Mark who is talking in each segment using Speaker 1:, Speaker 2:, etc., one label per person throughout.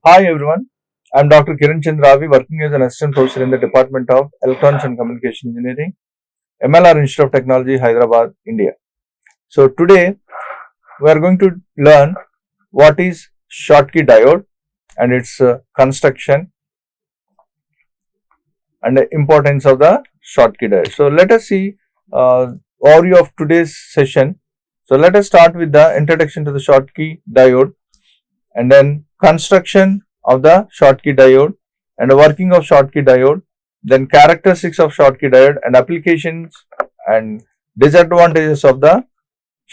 Speaker 1: Hi everyone, I am Dr. Kiran Raavi, working as an assistant professor in the Department of Electronics and Communication Engineering, MLR Institute of Technology, Hyderabad, India. So today we are going to learn what is Schottky diode and its construction and the importance of the Schottky diode. So let us see overview of today's session. So let us start with the introduction to the Schottky diode and then construction of the Schottky diode and the working of Schottky diode, then characteristics of Schottky diode and applications and disadvantages of the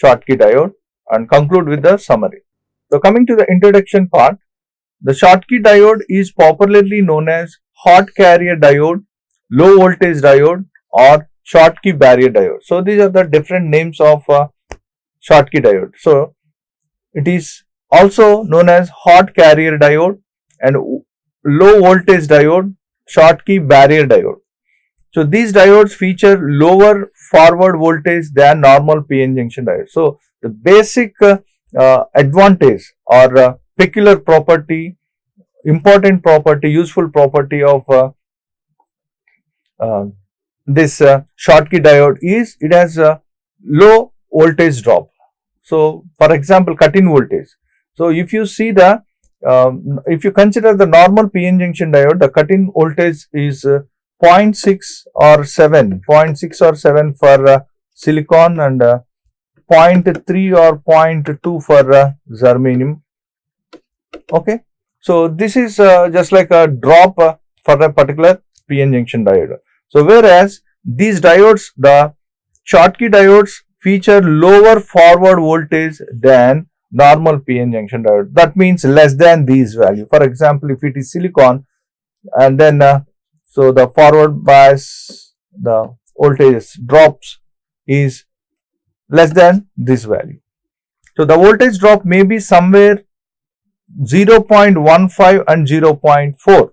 Speaker 1: Schottky diode, and conclude with the summary. So coming to the introduction part, the Schottky diode is popularly known as hot carrier diode, low voltage diode or Schottky barrier diode. So these are the different names of Schottky diode. So it is also known as hot carrier diode and low voltage diode, Schottky barrier diode. So these diodes feature lower forward voltage than normal PN junction diode. So the basic advantage or peculiar property, important property, useful property of this Schottky diode is it has a low voltage drop. So for example, cut-in voltage. So if you see the if you consider the normal PN junction diode, the cut-in voltage is 0.6 or 7, 0.6 or 7 for silicon and 0.3 or 0.2 for germanium. Okay, so this is just like a drop for a particular PN junction diode. So whereas these diodes, the Schottky diodes, feature lower forward voltage than normal PN junction diode. That means less than these value. For example, if it is silicon and then so the forward bias, the voltage drops is less than this value. So the voltage drop may be somewhere 0.15 and 0.4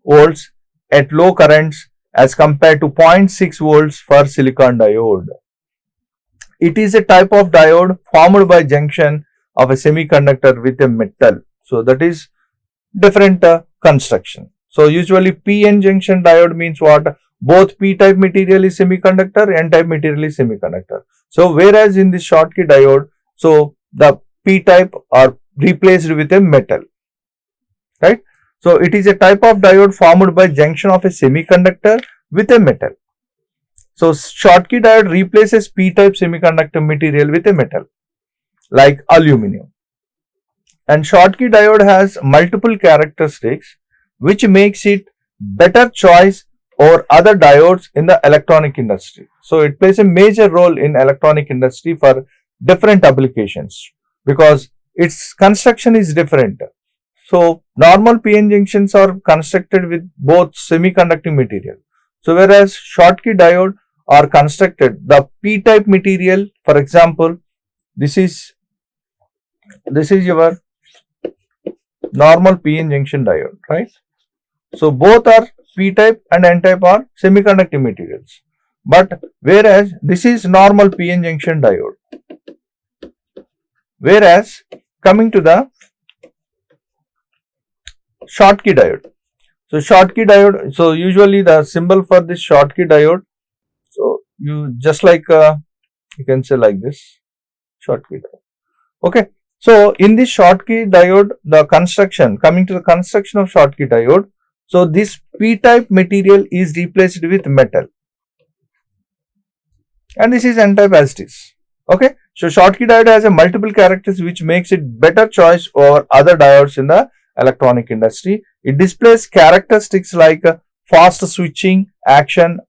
Speaker 1: volts at low currents as compared to 0.6 volts for silicon diode. It is a type of diode formed by junction of a semiconductor with a metal. So that is different construction. So usually PN junction diode means what? Both P-type material is semiconductor, N-type material is semiconductor. So whereas in this Schottky diode, so the P-type are replaced with a metal, right? So it is a type of diode formed by junction of a semiconductor with a metal. So Schottky diode replaces P-type semiconductor material with a metal like aluminum. And Schottky diode has multiple characteristics which makes it better choice over other diodes in the electronic industry. So it plays a major role in electronic industry for different applications because its construction is different. So normal PN junctions are constructed with both semiconducting material. So whereas Schottky diode are constructed, the P-type material, for example, this is your normal PN junction diode, right? So both are P-type and N-type are semiconducting materials. But whereas this is normal PN junction diode. Whereas coming to the Schottky diode. So Schottky diode, so usually the symbol for this Schottky diode, so you just like you can say like this, Schottky diode. Okay. So in this Schottky diode, the construction, coming to the construction of Schottky diode, so this P-type material is replaced with metal and this is N-type as it is. Okay. So Schottky diode has a multiple characteristics which makes it better choice over other diodes in the electronic industry. It displays characteristics like fast switching action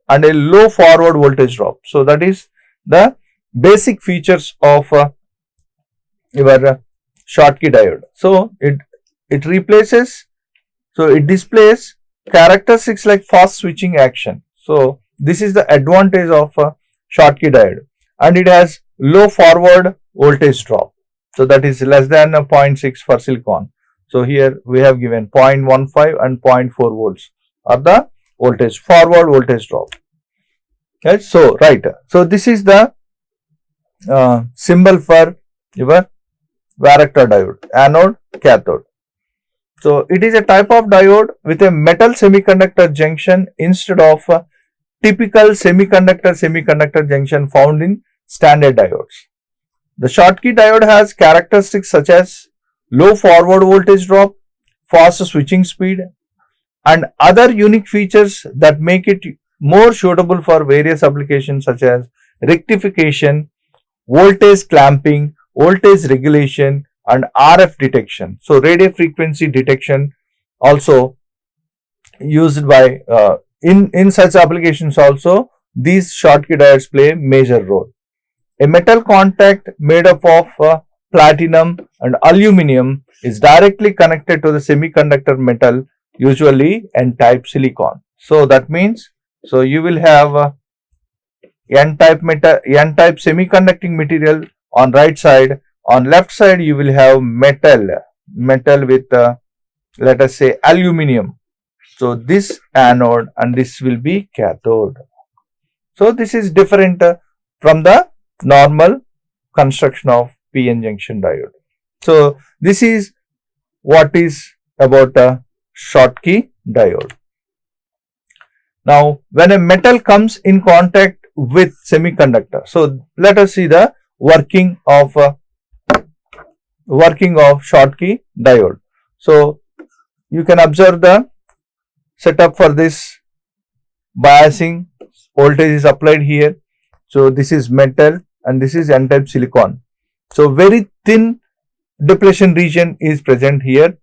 Speaker 1: and a low forward voltage drop. So that is the basic features of your Schottky diode. So it replaces, so it displays characteristics like fast switching action. So this is the advantage of Schottky diode, and it has low forward voltage drop. So that is less than 0.6 for silicon. So here we have given 0.15 and 0.4 volts are the voltage, forward voltage drop. Right. So right. So this is the symbol for your varactor diode, anode, cathode. So it is a type of diode with a metal semiconductor junction instead of a typical semiconductor junction found in standard diodes. The Schottky diode has characteristics such as low forward voltage drop, fast switching speed, and other unique features that make it more suitable for various applications such as rectification, voltage clamping, voltage regulation, and RF detection. So radio frequency detection also used by in such applications also these Schottky diodes play a major role. A metal contact made up of platinum and aluminum is directly connected to the semiconductor metal, usually N-type silicon. So that means, so you will have N-type semiconducting material on right side. On left side you will have metal with let us say aluminum. So this anode and this will be cathode. So this is different from the normal construction of PN junction diode. So this is what is about a Schottky diode. Now when a metal comes in contact with semiconductor, so let us see the working of Schottky diode. So you can observe the setup for this. Biasing voltage is applied here. So this is metal and this is N-type silicon. So very thin depletion region is present here.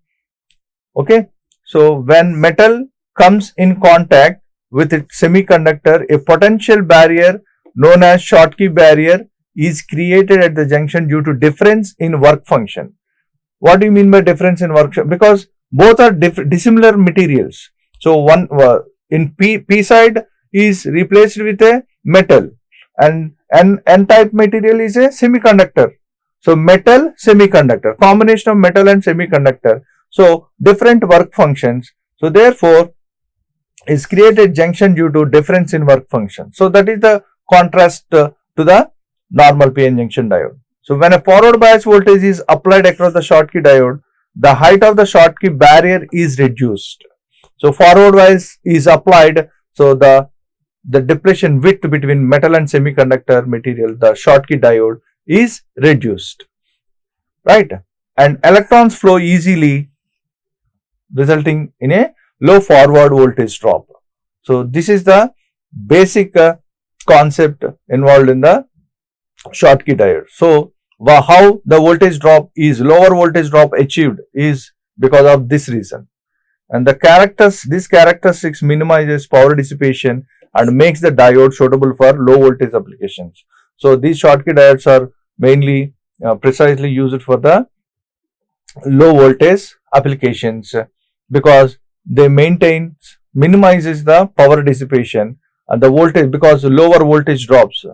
Speaker 1: Okay. So when metal comes in contact with its semiconductor, a potential barrier known as Schottky barrier is created at the junction due to difference in work function. What do you mean by difference in work function? Because both are dissimilar materials. So one in P side is replaced with a metal and N-type material is a semiconductor. So metal, semiconductor, combination of metal and semiconductor. So different work functions. So therefore is created junction due to difference in work function. So that is the contrast to the normal PN junction diode. So when a forward bias voltage is applied across the Schottky diode, the height of the Schottky barrier is reduced. So forward bias is applied, so the depletion width between metal and semiconductor material, the Schottky diode, is reduced, right? And electrons flow easily, resulting in a low forward voltage drop. So this is the basic concept involved in the Schottky diode. So how the voltage drop is lower voltage drop achieved is because of this reason. And these characteristics minimizes power dissipation and makes the diode suitable for low voltage applications. So these Schottky diodes are mainly precisely used for the low voltage applications because they minimizes the power dissipation and the voltage because lower voltage drops.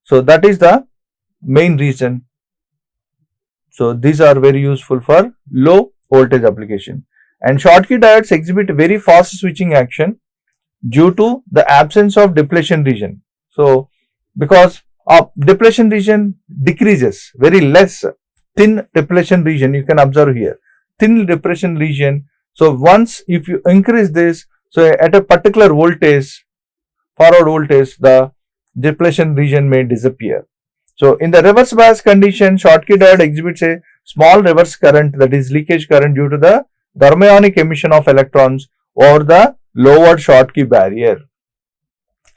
Speaker 1: So that is the main reason. So these are very useful for low voltage application. And Schottky diodes exhibit very fast switching action due to the absence of depletion region. So because of depletion region decreases very less, thin depletion region you can observe here, thin depletion region. So once if you increase this, so at a particular voltage, forward voltage, the depletion region may disappear. So in the reverse bias condition, Schottky diode exhibits a small reverse current, that is leakage current, due to the thermionic emission of electrons over the lowered Schottky barrier.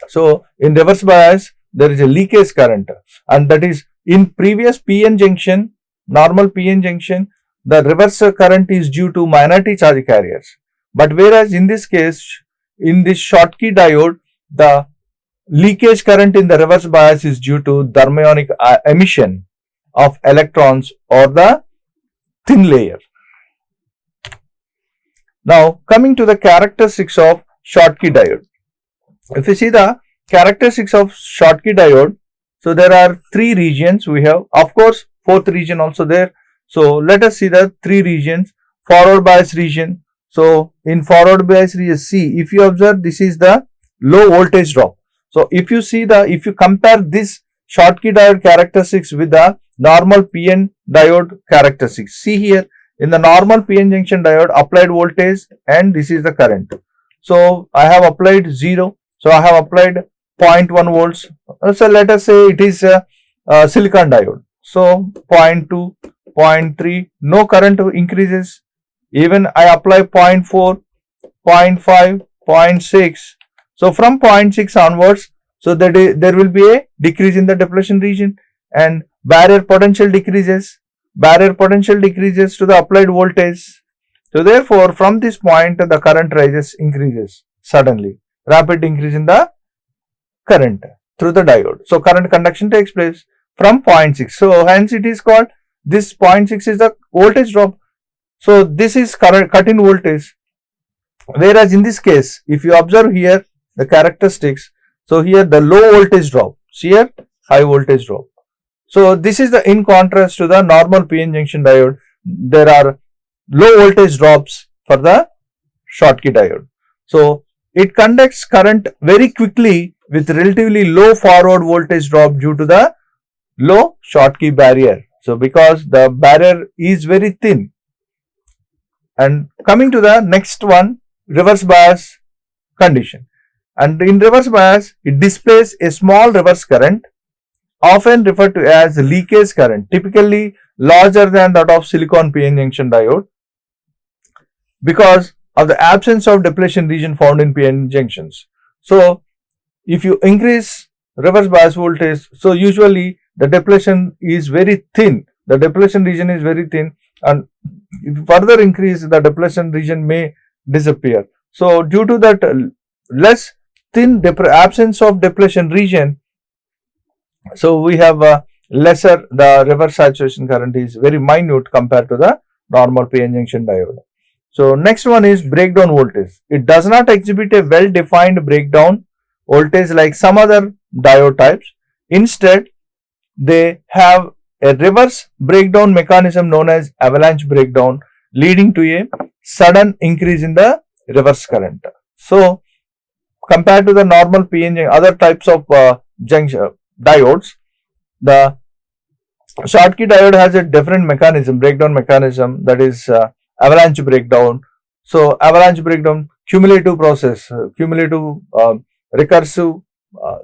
Speaker 1: So in reverse bias there is a leakage current, and that is in previous PN junction, normal PN junction, the reverse current is due to minority charge carriers. But whereas in this case, in this Schottky diode, the leakage current in the reverse bias is due to thermionic emission of electrons or the thin layer. Now coming to the characteristics of Schottky diode. If you see the characteristics of Schottky diode, so there are three regions we have, of course fourth region also there. So let us see the three regions. Forward bias region. So in forward bias region, see, if you observe, this is the low voltage drop. So if you compare this Schottky diode characteristics with the normal PN diode characteristics, see here in the normal PN junction diode, applied voltage and this is the current. So I have applied 0. So I have applied 0.1 volts. So let us say it is a silicon diode. So 0.2, 0.3, no current increases. Even I apply 0.4, 0.5, 0.6. So from 0.6 onwards, so that there will be a decrease in the depletion region and barrier potential decreases. Barrier potential decreases to the applied voltage. So therefore, from this point, the current increases suddenly. Rapid increase in the current through the diode. So current conduction takes place from 0.6. So hence it is called, this 0.6 is the voltage drop. So this is current cut in voltage. Whereas in this case, if you observe here the characteristics, so here the low voltage drop, here high voltage drop. So this is the in contrast to the normal PN junction diode. There are low voltage drops for the Schottky diode. So it conducts current very quickly with relatively low forward voltage drop due to the low Schottky barrier. So because the barrier is very thin. And coming to the next one, reverse bias condition. And in reverse bias, it displays a small reverse current, often referred to as leakage current, typically larger than that of silicon PN junction diode, because of the absence of depletion region found in PN junctions. So if you increase reverse bias voltage, so usually the depletion is very thin, the depletion region is very thin, and if you further increase, the depletion region may disappear. So due to that less thin absence of depletion region, so we have lesser, the reverse saturation current is very minute compared to the normal PN junction diode. So next one is breakdown voltage. It does not exhibit a well defined breakdown voltage like some other diode types. Instead, they have a reverse breakdown mechanism known as avalanche breakdown, leading to a sudden increase in the reverse current. So compared to the normal PN other types of junction diodes, the Schottky diode has a different mechanism, breakdown mechanism, that is avalanche breakdown. So avalanche breakdown, cumulative process, cumulative recursive,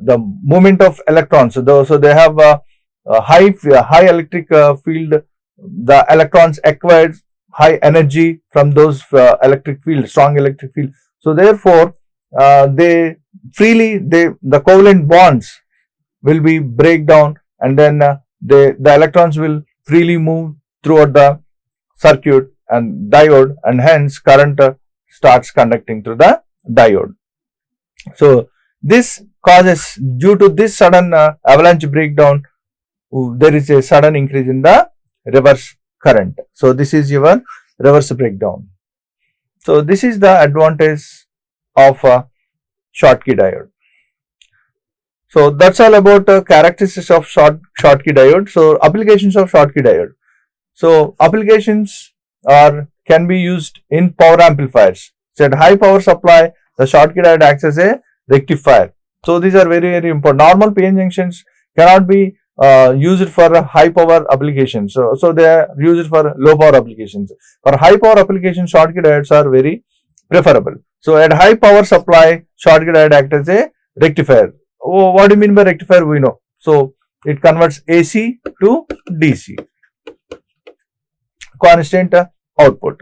Speaker 1: the movement of electrons. So they have a high electric field. The electrons acquired high energy from those electric field, strong electric field. So therefore, the covalent bonds will be break down, and then the electrons will freely move throughout the circuit and diode, and hence current starts conducting through the diode. So this causes, due to this sudden avalanche breakdown, there is a sudden increase in the reverse current. So this is your reverse breakdown. So this is the advantage of Schottky diode. So that's all about characteristics of Schottky diode. So applications of Schottky diode. So applications can be used in power amplifiers. So at high power supply, the Schottky diode acts as a rectifier. So these are very, very important. Normal PN junctions cannot be used for high power applications. So they are used for low power applications. For high power applications, Schottky diodes are very preferable. So at high power supply, Schottky diode acts as a rectifier. Oh, what do you mean by rectifier? We know. So it converts AC to DC. Constant output.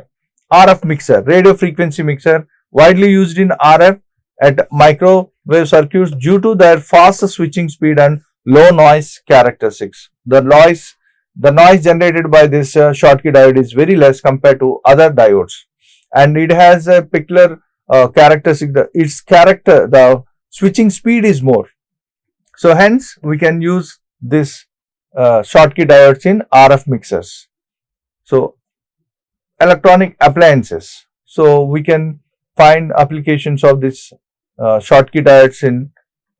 Speaker 1: RF mixer, radio frequency mixer, widely used in RF at microwave circuits due to their fast switching speed and low noise characteristics. The noise generated by this Schottky diode is very less compared to other diodes, and it has a peculiar characteristic. The switching speed is more. So hence we can use this Schottky diodes in RF mixers. So electronic appliances. So we can find applications of this Schottky diodes in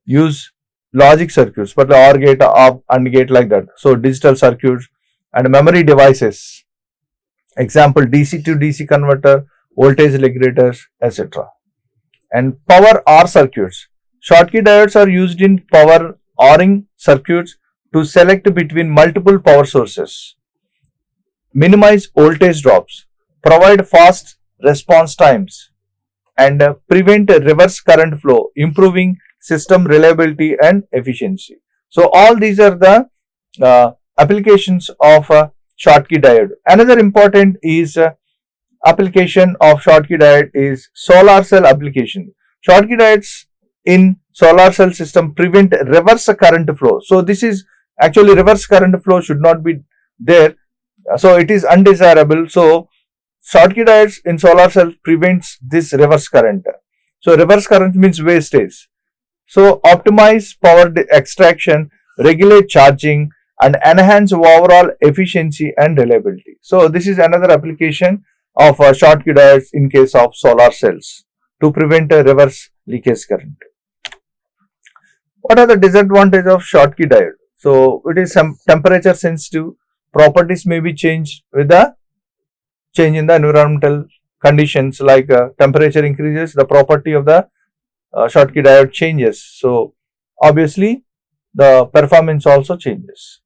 Speaker 1: use logic circuits, but the OR gate, AND gate, like that. So digital circuits and memory devices. Example, DC to DC converter, voltage regulators, etc. And power OR circuits. Schottky diodes are used in power ORing circuits to select between multiple power sources. minimize voltage drops, provide fast response times, and prevent reverse current flow, improving system reliability and efficiency. So all these are the applications of Schottky diode. Another important is application of Schottky diode is solar cell application. Schottky diodes in solar cell system prevent reverse current flow. So this is actually reverse current flow should not be there. So it is undesirable. So Schottky diodes in solar cell prevents this reverse current. So reverse current means wastage. So optimize power extraction, regulate charging, and enhance overall efficiency and reliability. So this is another application of Schottky diodes in case of solar cells to prevent a reverse leakage current. What are the disadvantages of Schottky diode? So it is some temperature sensitive. Properties may be changed with the change in the environmental conditions, like temperature increases, the property of the Schottky diode changes. So obviously the performance also changes.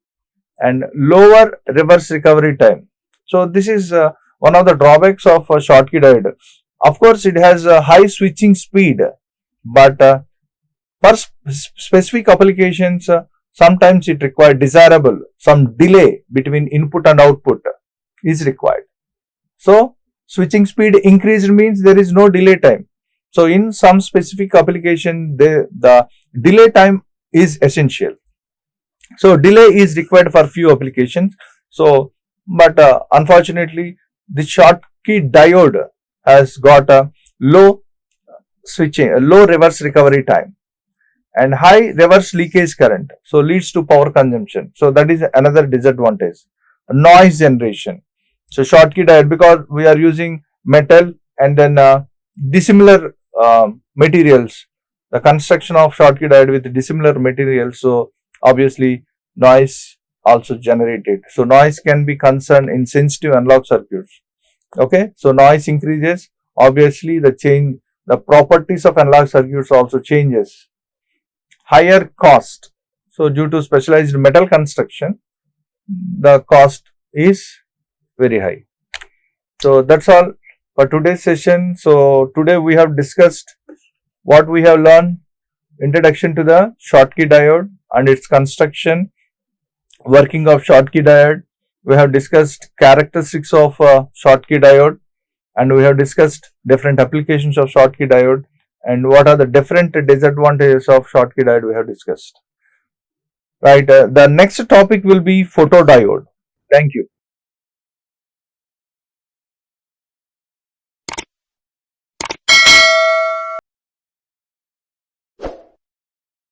Speaker 1: And lower reverse recovery time. So this is one of the drawbacks of Schottky diode. Of course, it has a high switching speed, but for specific applications, sometimes it requires desirable, some delay between input and output is required. So switching speed increased means there is no delay time. So in some specific application, the delay time is essential. So delay is required for few applications. So, but unfortunately, the Schottky diode has got a low reverse recovery time and high reverse leakage current. So leads to power consumption. So that is another disadvantage. Noise generation. So Schottky diode, because we are using metal and then dissimilar materials, the construction of Schottky diode with dissimilar materials, so obviously noise also generated. So noise can be concerned in sensitive analog circuits. Okay, so noise increases, obviously the properties of analog circuits also changes. Higher cost. So due to specialized metal construction, the cost is very high. So that's all for today's session. So today we have discussed what we have learned: introduction to the Schottky diode and its construction, working of Schottky diode. We have discussed characteristics of Schottky diode, and we have discussed different applications of Schottky diode and what are the different disadvantages of Schottky diode we have discussed. Right. The next topic will be photodiode. Thank you.